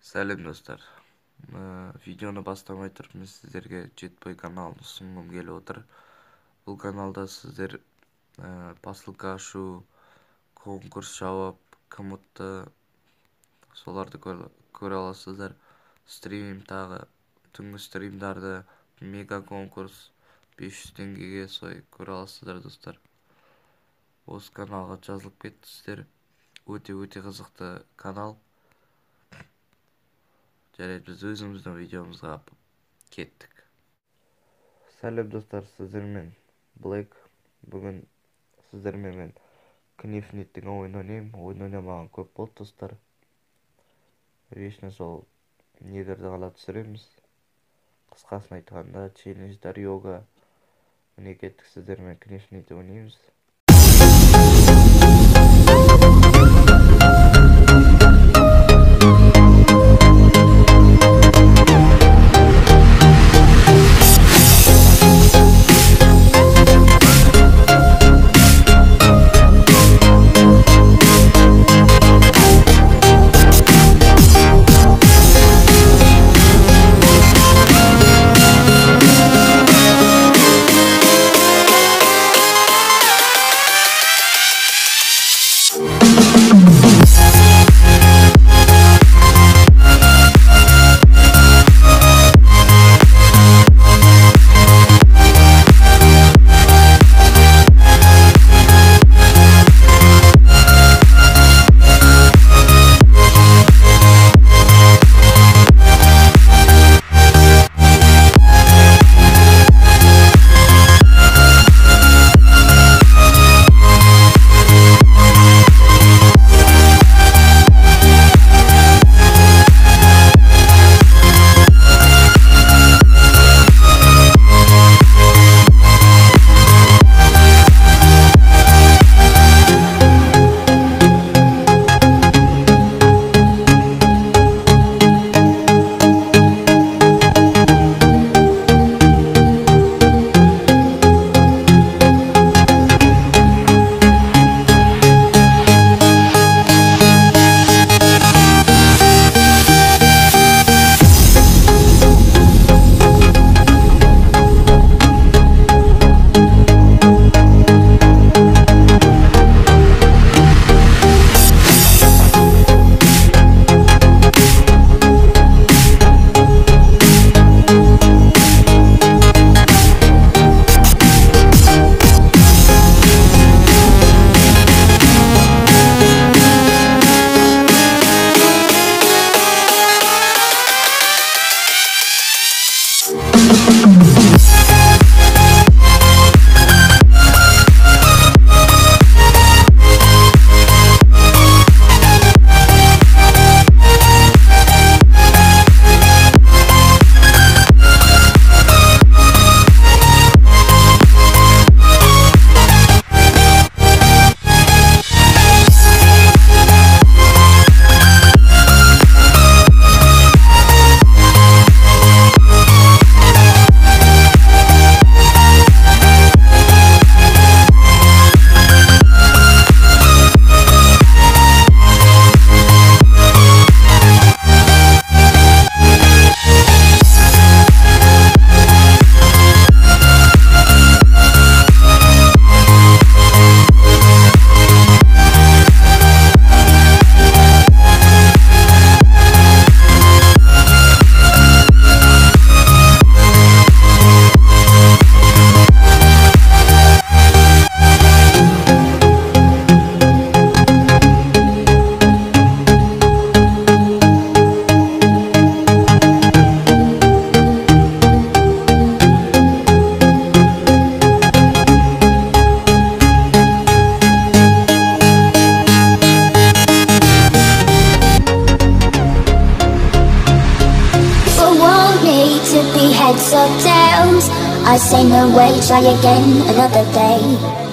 Сәлем достар. Видеоны бастамай тұрып мен сіздерге Jetboy каналын ұсынғым келіп отыр. Бұл каналда сіздер посылка ашу, конкурс жауап, кім ұтты, соларды көре аласыздар. Стрим тағы түнгі стримдарды, мега конкурс 500 теңгеге көре аласыздар достар. Осы каналға жазылып кеттіңіздер. Өте қызықты канал. Жарайды, біз өзіміздің видеомызға кеттік. Сәлем достар, сіздермен Блэк. Бүгін сіздермен мен Книфниттің ойын ойнаймын. Ойын ойнамаған көп болды достар. Вечно сол нелерді ғана түсіреміз. Қысқасын айтқанда челлендждар, йога. Міне кеттік, сіздермен Книфнитті ойнаймыз. Heads or tails, I say no way, try again another day.